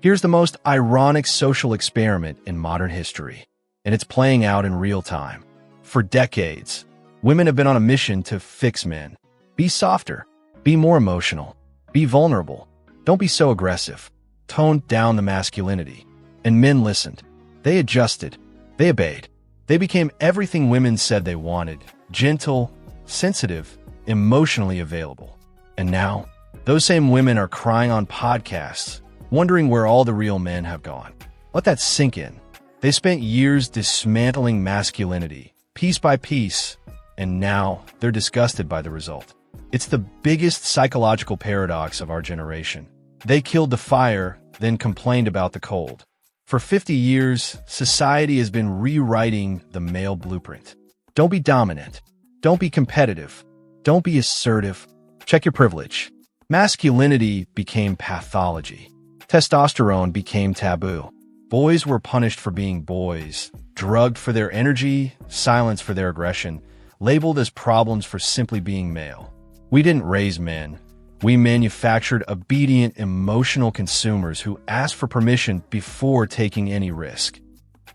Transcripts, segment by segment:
Here's the most ironic social experiment in modern history, and it's playing out in real time. For decades, women have been on a mission to fix men. Be softer, be more emotional, be vulnerable, don't be so aggressive, tone down the masculinity. And men listened. They adjusted. They obeyed. They became everything women said they wanted: gentle, sensitive, emotionally available. And now, those same women are crying on podcasts, wondering where all the real men have gone. Let that sink in. They spent years dismantling masculinity, piece by piece, and now they're disgusted by the result. It's the biggest psychological paradox of our generation. They killed the fire, then complained about the cold. For 50 years, society has been rewriting the male blueprint. Don't be dominant. Don't be competitive. Don't be assertive. Check your privilege. Masculinity became pathology. Testosterone became taboo. Boys were punished for being boys, drugged for their energy, silenced for their aggression, labeled as problems for simply being male. We didn't raise men. We manufactured obedient, emotional consumers who asked for permission before taking any risk,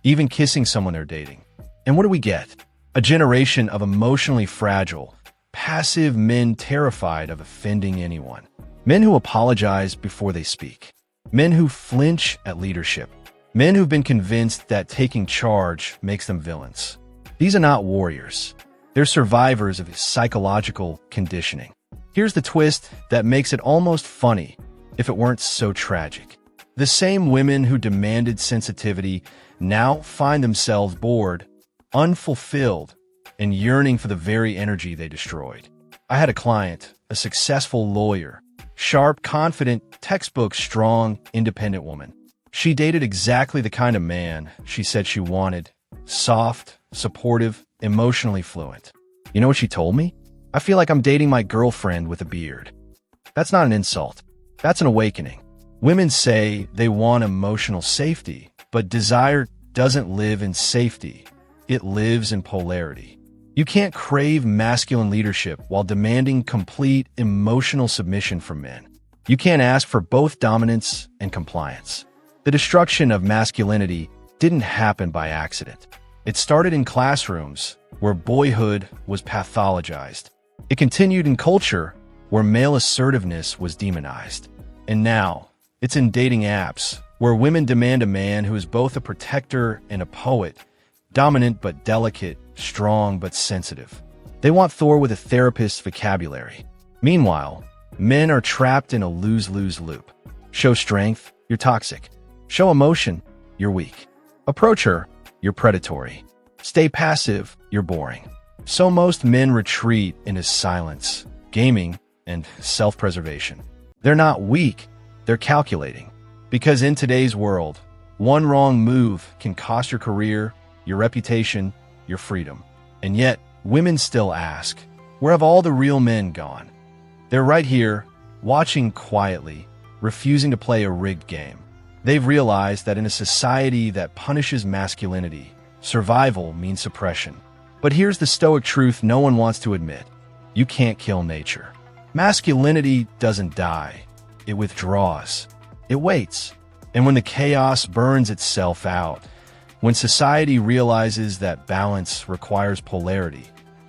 even kissing someone they're dating. And what do we get? A generation of emotionally fragile, passive men terrified of offending anyone. Men who apologize before they speak. Men who flinch at leadership. Men who've been convinced that taking charge makes them villains. These are not warriors. They're survivors of psychological conditioning. Here's the twist that makes it almost funny if it weren't so tragic. The same women who demanded sensitivity now find themselves bored, unfulfilled, and yearning for the very energy they destroyed. I had a client, a successful lawyer, sharp, confident, textbook strong, independent woman. She dated exactly the kind of man she said she wanted: soft, supportive, emotionally fluent. You know what she told me? I feel like I'm dating my girlfriend with a beard. That's not an insult. That's an awakening. Women say they want emotional safety, but desire doesn't live in safety. It lives in polarity. You can't crave masculine leadership while demanding complete emotional submission from men. You can't ask for both dominance and compliance. The destruction of masculinity didn't happen by accident. It started in classrooms, where boyhood was pathologized. It continued in culture, where male assertiveness was demonized. And now, it's in dating apps, where women demand a man who is both a protector and a poet, dominant but delicate, strong but sensitive. They want Thor with a therapist's vocabulary. Meanwhile, men are trapped in a lose-lose loop. Show strength, you're toxic. Show emotion, you're weak. Approach her, you're predatory. Stay passive, you're boring. So most men retreat into silence, gaming, and self-preservation. They're not weak, they're calculating. Because in today's world, one wrong move can cost your career, your reputation, your freedom. And yet, women still ask, where have all the real men gone? They're right here, watching quietly, refusing to play a rigged game. They've realized that in a society that punishes masculinity, survival means suppression. But here's the stoic truth no one wants to admit. You can't kill nature. Masculinity doesn't die. It withdraws. It waits. And when the chaos burns itself out, when society realizes that balance requires polarity,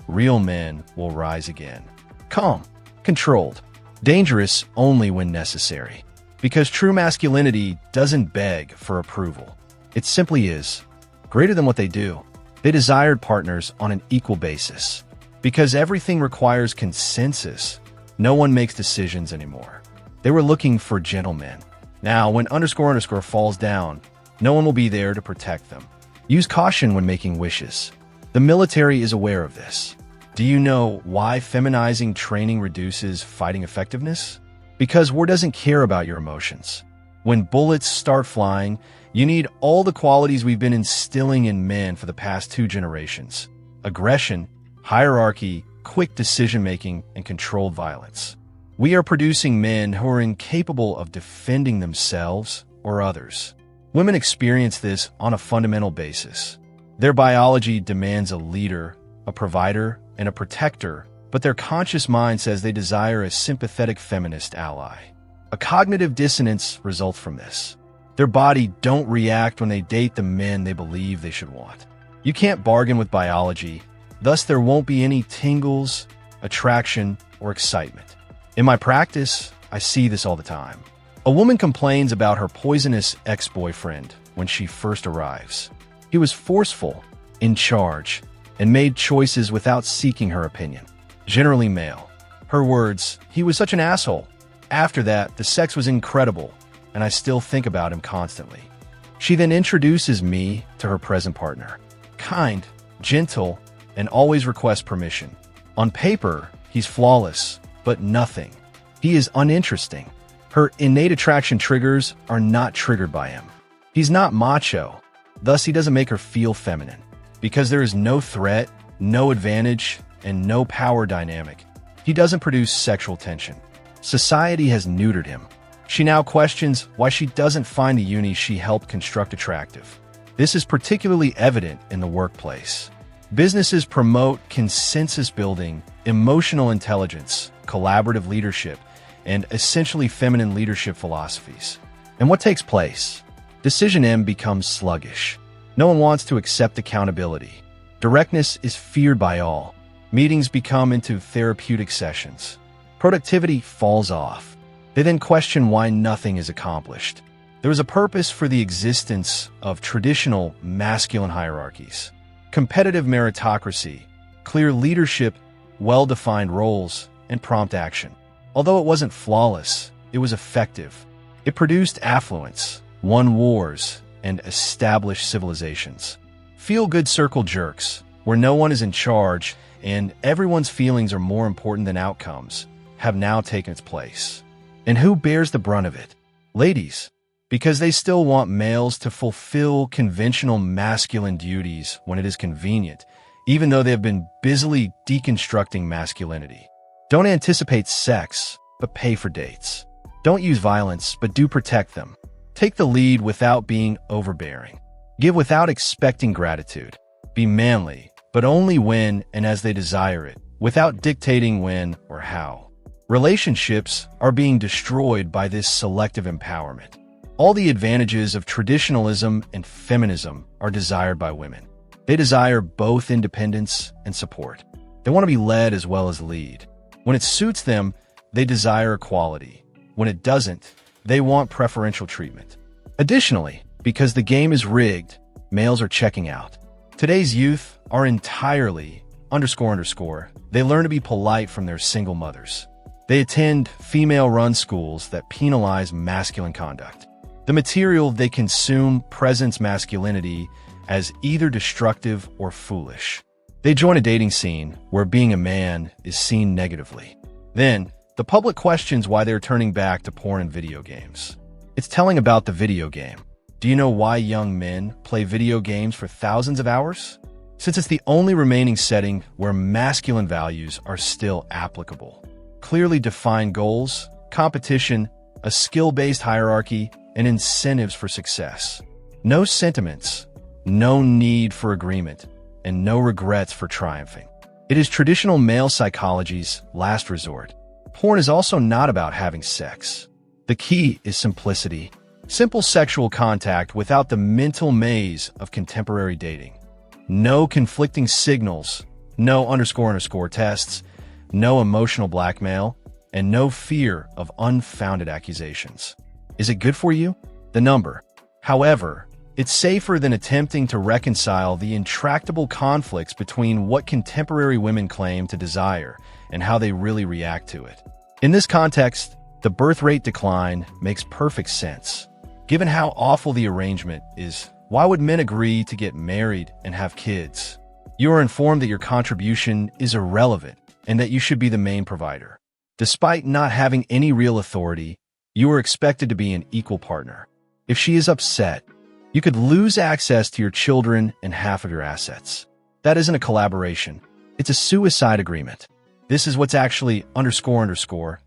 real men will rise again. Calm, controlled, dangerous only when necessary. Because true masculinity doesn't beg for approval. It simply is. Greater than what they do. They desired partners on an equal basis. Because everything requires consensus, no one makes decisions anymore. They were looking for gentlemen. Now, when __ falls down, no one will be there to protect them. Use caution when making wishes. The military is aware of this. Do you know why feminizing training reduces fighting effectiveness? Because war doesn't care about your emotions. When bullets start flying, you need all the qualities we've been instilling in men for the past 2 generations: aggression, hierarchy, quick decision-making, and controlled violence. We are producing men who are incapable of defending themselves or others. Women experience this on a fundamental basis. Their biology demands a leader, a provider, and a protector, but their conscious mind says they desire a sympathetic feminist ally. A cognitive dissonance results from this. Their body don't react when they date the men they believe they should want. You can't bargain with biology, thus there won't be any tingles, attraction, or excitement. In my practice, I see this all the time. A woman complains about her poisonous ex-boyfriend when she first arrives. He was forceful, in charge, and made choices without seeking her opinion. Generally male. Her words, "He was such an asshole. After that, the sex was incredible, and I still think about him constantly." She then introduces me to her present partner. Kind, gentle, and always requests permission. On paper, he's flawless, but nothing. He is uninteresting. Her innate attraction triggers are not triggered by him. He's not macho, thus he doesn't make her feel feminine. Because there is no threat, no advantage, and no power dynamic, he doesn't produce sexual tension. Society has neutered him. She now questions why she doesn't find the uni she helped construct attractive. This is particularly evident in the workplace. Businesses promote consensus building, emotional intelligence, collaborative leadership, and essentially feminine leadership philosophies. And what takes place? Decision M becomes sluggish. No one wants to accept accountability. Directness is feared by all. Meetings become into therapeutic sessions. Productivity falls off. They then question why nothing is accomplished. There is a purpose for the existence of traditional masculine hierarchies. Competitive meritocracy, clear leadership, well-defined roles, and prompt action. Although it wasn't flawless, it was effective. It produced affluence, won wars, and established civilizations. Feel-good circle jerks, where no one is in charge and everyone's feelings are more important than outcomes, have now taken its place. And who bears the brunt of it? Ladies, because they still want males to fulfill conventional masculine duties when it is convenient, even though they have been busily deconstructing masculinity. Don't anticipate sex, but pay for dates. Don't use violence, but do protect them. Take the lead without being overbearing. Give without expecting gratitude. Be manly, but only when and as they desire it, without dictating when or how. Relationships are being destroyed by this selective empowerment. All the advantages of traditionalism and feminism are desired by women. They desire both independence and support. They want to be led as well as lead. When it suits them, they desire equality. When it doesn't, they want preferential treatment. Additionally, because the game is rigged, males are checking out. Today's youth are entirely they learn to be polite from their single mothers. They attend female-run schools that penalize masculine conduct. The material they consume presents masculinity as either destructive or foolish. They join a dating scene where being a man is seen negatively. Then, the public questions why they're turning back to porn and video games. It's telling about the video game. Do you know why young men play video games for thousands of hours? Since it's the only remaining setting where masculine values are still applicable. Clearly defined goals, competition, a skill-based hierarchy, and incentives for success. No sentiments, no need for agreement, and no regrets for triumphing. It is traditional male psychology's last resort. Porn is also not about having sex. The key is simplicity. Simple sexual contact without the mental maze of contemporary dating. No conflicting signals, no __ tests, no emotional blackmail, and no fear of unfounded accusations. Is it good for you? The number. However, it's safer than attempting to reconcile the intractable conflicts between what contemporary women claim to desire and how they really react to it. In this context, the birth rate decline makes perfect sense. Given how awful the arrangement is, why would men agree to get married and have kids? You are informed that your contribution is irrelevant and that you should be the main provider. Despite not having any real authority, you are expected to be an equal partner. If she is upset, you could lose access to your children and half of your assets. That isn't a collaboration. It's a suicide agreement. This is what's actually __.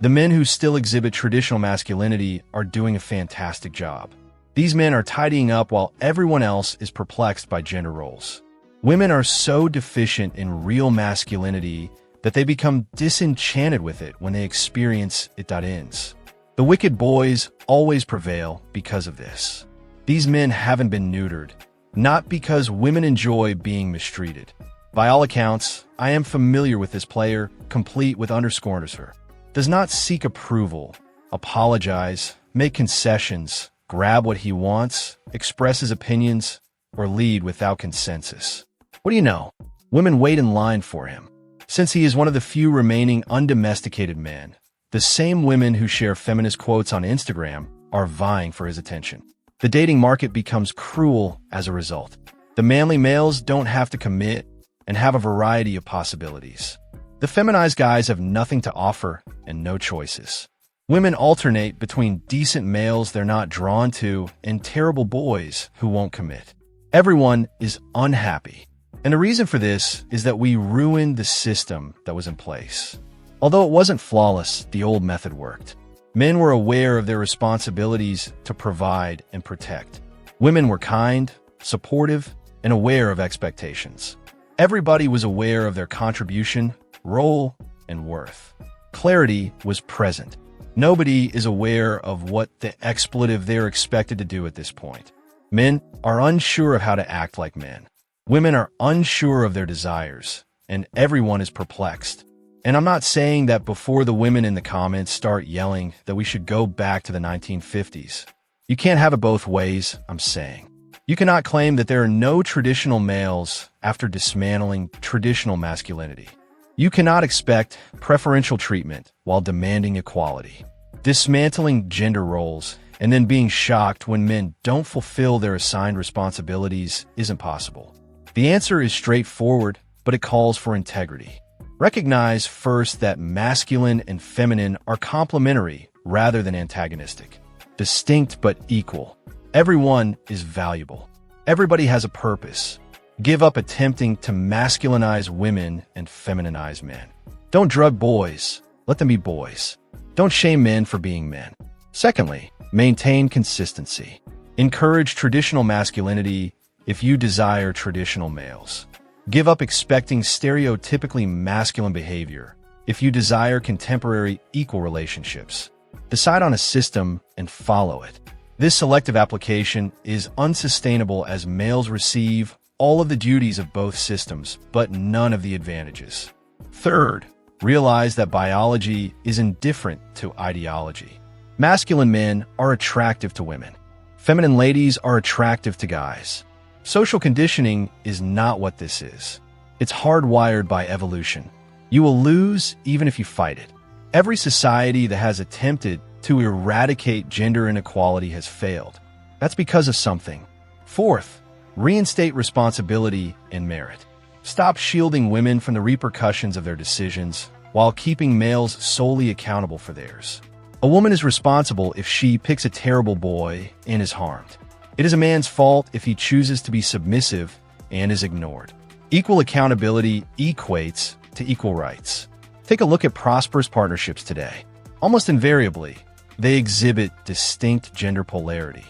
The men who still exhibit traditional masculinity are doing a fantastic job. These men are tidying up while everyone else is perplexed by gender roles. Women are so deficient in real masculinity that they become disenchanted with it when they experience it. Ends. The wicked boys always prevail because of this. These men haven't been neutered, not because women enjoy being mistreated. By all accounts, I am familiar with this player, complete with _. Does not seek approval, apologize, make concessions, grab what he wants, express his opinions, or lead without consensus. What do you know? Women wait in line for him. Since he is one of the few remaining undomesticated men, the same women who share feminist quotes on Instagram are vying for his attention. The dating market becomes cruel as a result. The manly males don't have to commit and have a variety of possibilities. The feminized guys have nothing to offer and no choices. Women alternate between decent males they're not drawn to and terrible boys who won't commit. Everyone is unhappy. And the reason for this is that we ruined the system that was in place. Although it wasn't flawless, the old method worked. Men were aware of their responsibilities to provide and protect. Women were kind, supportive, and aware of expectations. Everybody was aware of their contribution, role, and worth. Clarity was present. Nobody is aware of what the expletive they're expected to do at this point. Men are unsure of how to act like men. Women are unsure of their desires, and everyone is perplexed. And I'm not saying that before the women in the comments start yelling that we should go back to the 1950s. You can't have it both ways, I'm saying. You cannot claim that there are no traditional males after dismantling traditional masculinity. You cannot expect preferential treatment while demanding equality. Dismantling gender roles and then being shocked when men don't fulfill their assigned responsibilities isn't possible. The answer is straightforward, but it calls for integrity. Recognize first that masculine and feminine are complementary rather than antagonistic. Distinct but equal. Everyone is valuable. Everybody has a purpose. Give up attempting to masculinize women and feminize men. Don't drug boys. Let them be boys. Don't shame men for being men. Secondly, maintain consistency. Encourage traditional masculinity if you desire traditional males. Give up expecting stereotypically masculine behavior if you desire contemporary equal relationships. Decide on a system and follow it. This selective application is unsustainable as males receive all of the duties of both systems, but none of the advantages. Third, realize that biology is indifferent to ideology. Masculine men are attractive to women. Feminine ladies are attractive to guys. Social conditioning is not what this is. It's hardwired by evolution. You will lose even if you fight it. Every society that has attempted to eradicate gender inequality has failed. That's because of something. Fourth, reinstate responsibility and merit. Stop shielding women from the repercussions of their decisions while keeping males solely accountable for theirs. A woman is responsible if she picks a terrible boy and is harmed. It is a man's fault if he chooses to be submissive and is ignored. Equal accountability equates to equal rights. Take a look at prosperous partnerships today. Almost invariably, they exhibit distinct gender polarity.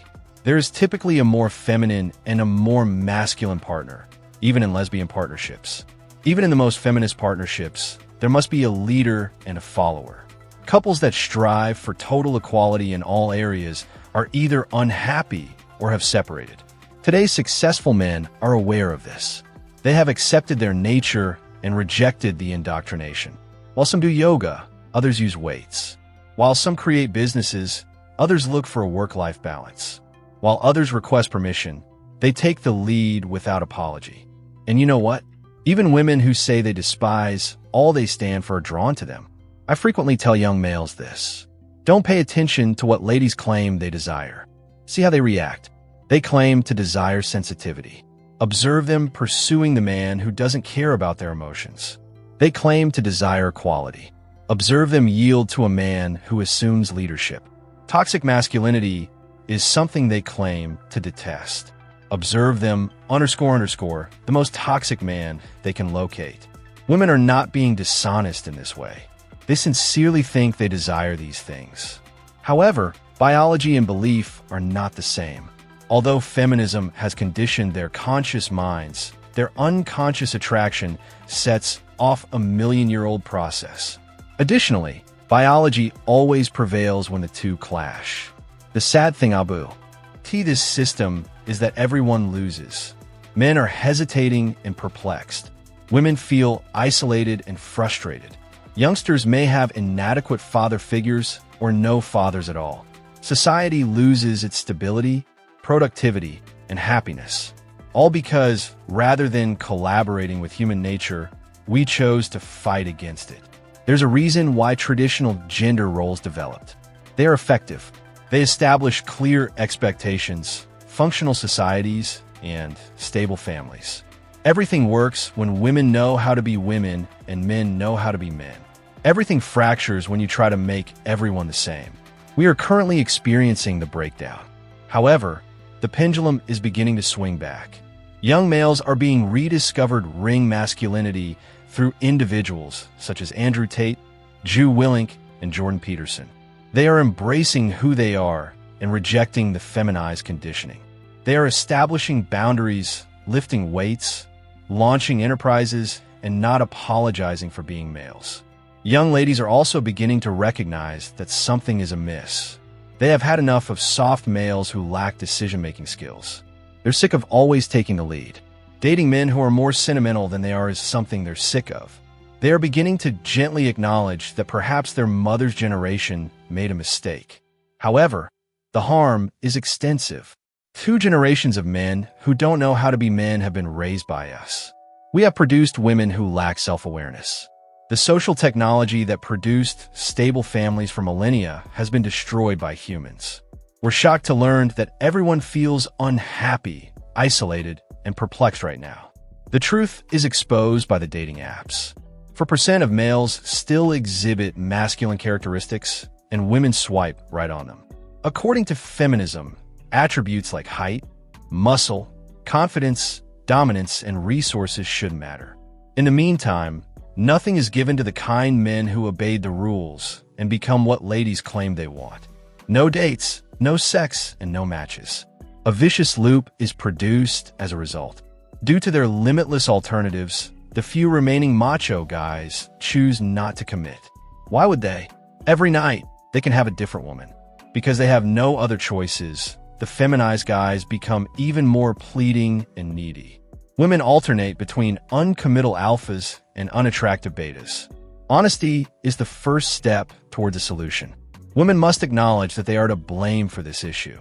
There is typically a more feminine and a more masculine partner, even in lesbian partnerships. Even in the most feminist partnerships, there must be a leader and a follower. Couples that strive for total equality in all areas are either unhappy or have separated. Today's successful men are aware of this. They have accepted their nature and rejected the indoctrination. While some do yoga, others use weights. While some create businesses, others look for a work-life balance. While others request permission, they take the lead without apology. And you know what? Even women who say they despise all they stand for are drawn to them. I frequently tell young males this. Don't pay attention to what ladies claim they desire. See how they react. They claim to desire sensitivity. Observe them pursuing the man who doesn't care about their emotions. They claim to desire equality. Observe them yield to a man who assumes leadership. Toxic masculinity is something they claim to detest. Observe them __ the most toxic man they can locate. Women are not being dishonest in this way. They sincerely think they desire these things. However, biology and belief are not the same. Although feminism has conditioned their conscious minds, their unconscious attraction sets off a million-year-old process. Additionally, Biology always prevails when the two clash. The sad thing about this system is that everyone loses. Men are hesitating and perplexed. Women feel isolated and frustrated. Youngsters may have inadequate father figures or no fathers at all. Society loses its stability, productivity, and happiness. All because, rather than collaborating with human nature, we chose to fight against it. There's a reason why traditional gender roles developed. They are effective. They establish clear expectations, functional societies, and stable families. Everything works when women know how to be women and men know how to be men. Everything fractures when you try to make everyone the same. We are currently experiencing the breakdown. However, the pendulum is beginning to swing back. Young males are being rediscovered ring masculinity through individuals such as Andrew Tate, Drew Willink, and Jordan Peterson. They are embracing who they are and rejecting the feminized conditioning. They are establishing boundaries, lifting weights, launching enterprises, and not apologizing for being males. Young ladies are also beginning to recognize that something is amiss. They have had enough of soft males who lack decision-making skills. They're sick of always taking the lead. Dating men who are more sentimental than they are is something they're sick of. They are beginning to gently acknowledge that perhaps their mother's generation made a mistake. However, the harm is extensive. 2 generations of men who don't know how to be men have been raised by us. We have produced women who lack self-awareness. The social technology that produced stable families for millennia has been destroyed by humans. We're shocked to learn that everyone feels unhappy, isolated, and perplexed right now. The truth is exposed by the dating apps. 4% of males still exhibit masculine characteristics, and women swipe right on them. According to feminism, attributes like height, muscle, confidence, dominance, and resources should matter. In the meantime, nothing is given to the kind men who obeyed the rules and become what ladies claim they want. No dates, no sex, and no matches. A vicious loop is produced as a result. Due to their limitless alternatives, the few remaining macho guys choose not to commit. Why would they? Every night, they can have a different woman. Because they have no other choices, the feminized guys become even more pleading and needy. Women alternate between uncommittal alphas and unattractive betas. Honesty is the first step towards a solution. Women must acknowledge that they are to blame for this issue.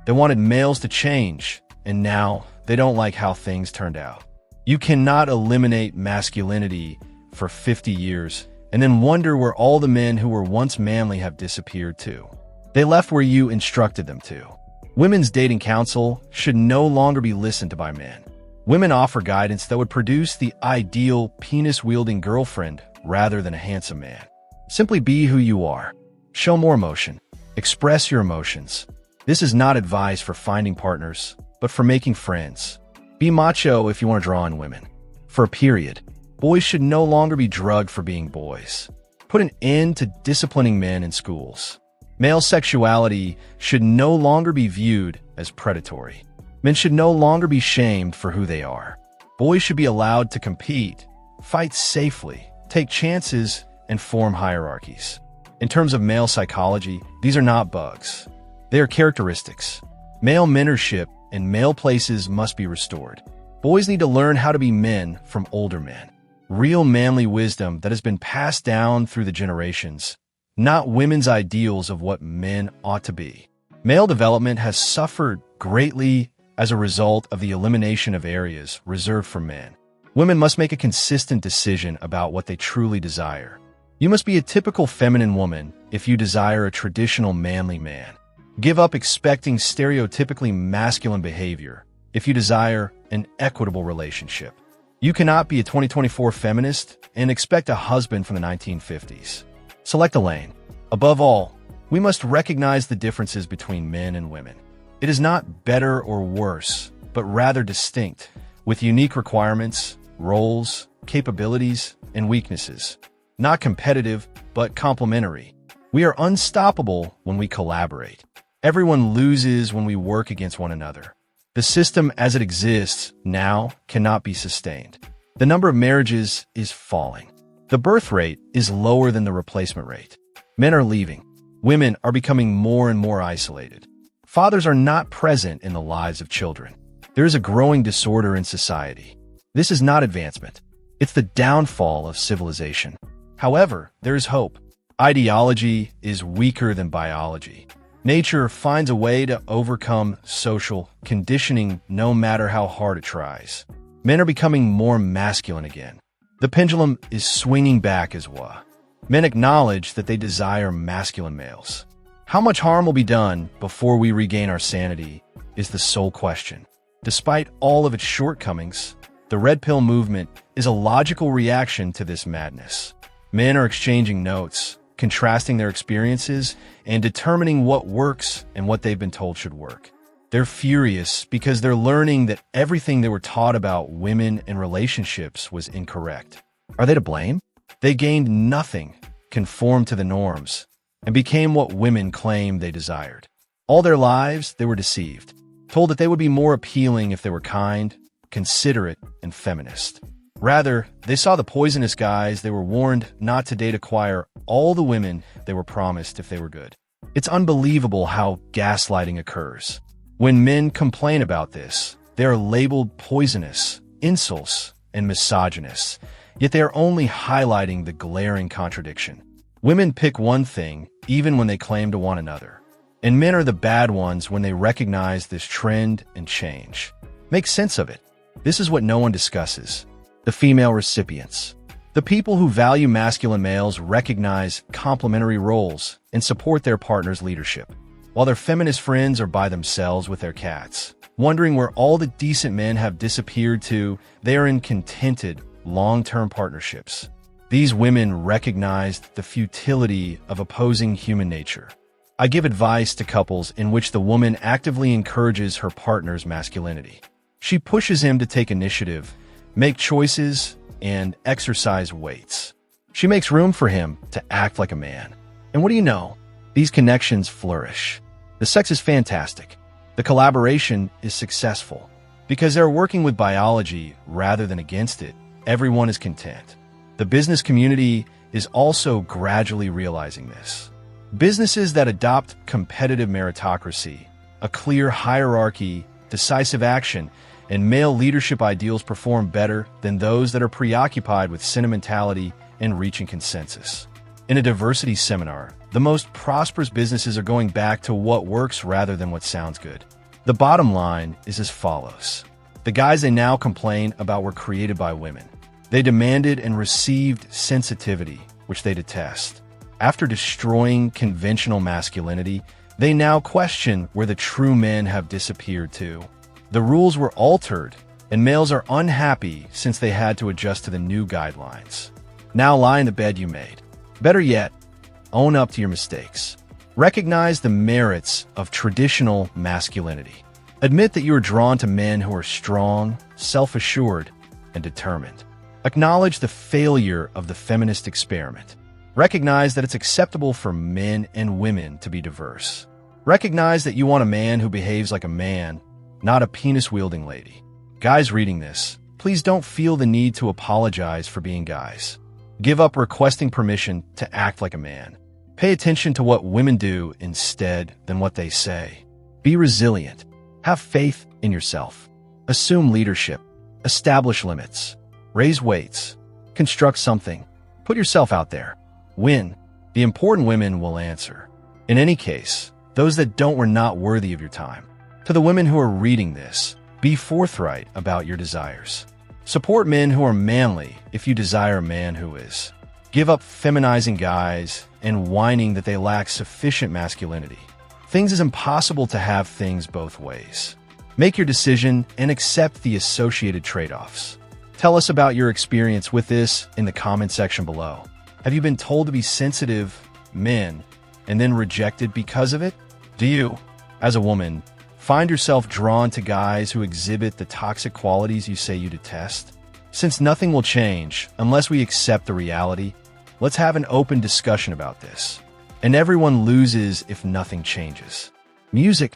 They wanted males to change, and now they don't like how things turned out. You cannot eliminate masculinity for 50 years and then wonder where all the men who were once manly have disappeared to. They left where you instructed them to. Women's dating counsel should no longer be listened to by men. Women offer guidance that would produce the ideal penis-wielding girlfriend rather than a handsome man. Simply be who you are. Show more emotion. Express your emotions. This is not advice for finding partners, but for making friends. Be macho if you want to draw on women. For a period, boys should no longer be drugged for being boys. Put an end to disciplining men in schools. Male sexuality should no longer be viewed as predatory. Men should no longer be shamed for who they are. Boys should be allowed to compete, fight safely, take chances, and form hierarchies. In terms of male psychology, these are not bugs. They are characteristics. Male mentorship and male places must be restored. Boys need to learn how to be men from older men. Real manly wisdom that has been passed down through the generations, not women's ideals of what men ought to be. Male development has suffered greatly as a result of the elimination of areas reserved for men. Women must make a consistent decision about what they truly desire. You must be a typical feminine woman if you desire a traditional manly man. Give up expecting stereotypically masculine behavior if you desire an equitable relationship. You cannot be a 2024 feminist and expect a husband from the 1950s. Select a lane. Above all, we must recognize the differences between men and women. It is not better or worse, but rather distinct, with unique requirements, roles, capabilities, and weaknesses. Not competitive, but complementary. We are unstoppable when we collaborate. Everyone loses when we work against one another. The system as it exists now cannot be sustained. The number of marriages is falling. The birth rate is lower than the replacement rate. Men are leaving. Women are becoming more and more isolated. Fathers are not present in the lives of children. There is a growing disorder in society. This is not advancement. It's the downfall of civilization. However, there is hope. Ideology is weaker than biology. Nature finds a way to overcome social conditioning no matter how hard it tries. Men are becoming more masculine again. The pendulum is swinging back as well. Men acknowledge that they desire masculine males. How much harm will be done before we regain our sanity is the sole question. Despite all of its shortcomings, the Red Pill movement is a logical reaction to this madness. Men are exchanging notes, contrasting their experiences, and determining what works and what they've been told should work. They're furious because they're learning that everything they were taught about women and relationships was incorrect. Are they to blame? They gained nothing, conformed to the norms, and became what women claim they desired. All their lives, they were deceived, told that they would be more appealing if they were kind, considerate, and feminist. Rather, they saw the poisonous guys they were warned not to date acquire all the women they were promised if they were good. It's unbelievable how gaslighting occurs. When men complain about this, they are labeled poisonous, insults, and misogynists, yet they are only highlighting the glaring contradiction. Women pick one thing even when they claim to want another, and men are the bad ones when they recognize this trend and change. Make sense of it. This is what no one discusses. The female recipients. The people who value masculine males recognize complementary roles and support their partner's leadership, while their feminist friends are by themselves with their cats. Wondering where all the decent men have disappeared to, they are in contented, long-term partnerships. These women recognized the futility of opposing human nature. I give advice to couples in which the woman actively encourages her partner's masculinity. She pushes him to take initiative, make choices, and exercise weights. She makes room for him to act like a man. And what do you know? These connections flourish. The sex is fantastic. The collaboration is successful. Because they're working with biology rather than against it, everyone is content. The business community is also gradually realizing this. Businesses that adopt competitive meritocracy, a clear hierarchy, decisive action, and male leadership ideals perform better than those that are preoccupied with sentimentality and reaching consensus. In a diversity seminar, the most prosperous businesses are going back to what works rather than what sounds good. The bottom line is as follows. The guys they now complain about were created by women. They demanded and received sensitivity, which they detest. After destroying conventional masculinity, they now question where the true men have disappeared to. The rules were altered, and males are unhappy since they had to adjust to the new guidelines. Now lie in the bed you made. Better yet, own up to your mistakes. Recognize the merits of traditional masculinity. Admit that you are drawn to men who are strong, self-assured, and determined. Acknowledge the failure of the feminist experiment. Recognize that it's acceptable for men and women to be diverse. Recognize that you want a man who behaves like a man, not a penis-wielding lady. Guys reading this, please don't feel the need to apologize for being guys. Give up requesting permission to act like a man. Pay attention to what women do instead than what they say. Be resilient. Have faith in yourself. Assume leadership. Establish limits. Raise weights. Construct something. Put yourself out there. Win. The important women will answer. In any case, those that don't were not worthy of your time. To the women who are reading this, be forthright about your desires. Support men who are manly if you desire a man who is. Give up feminizing guys and whining that they lack sufficient masculinity. Things is impossible to have things both ways. Make your decision and accept the associated trade-offs. Tell us about your experience with this in the comment section below. Have you been told to be sensitive men and then rejected because of it? Do you, as a woman, find yourself drawn to guys who exhibit the toxic qualities you say you detest? Since nothing will change unless we accept the reality, let's have an open discussion about this. And everyone loses if nothing changes. Music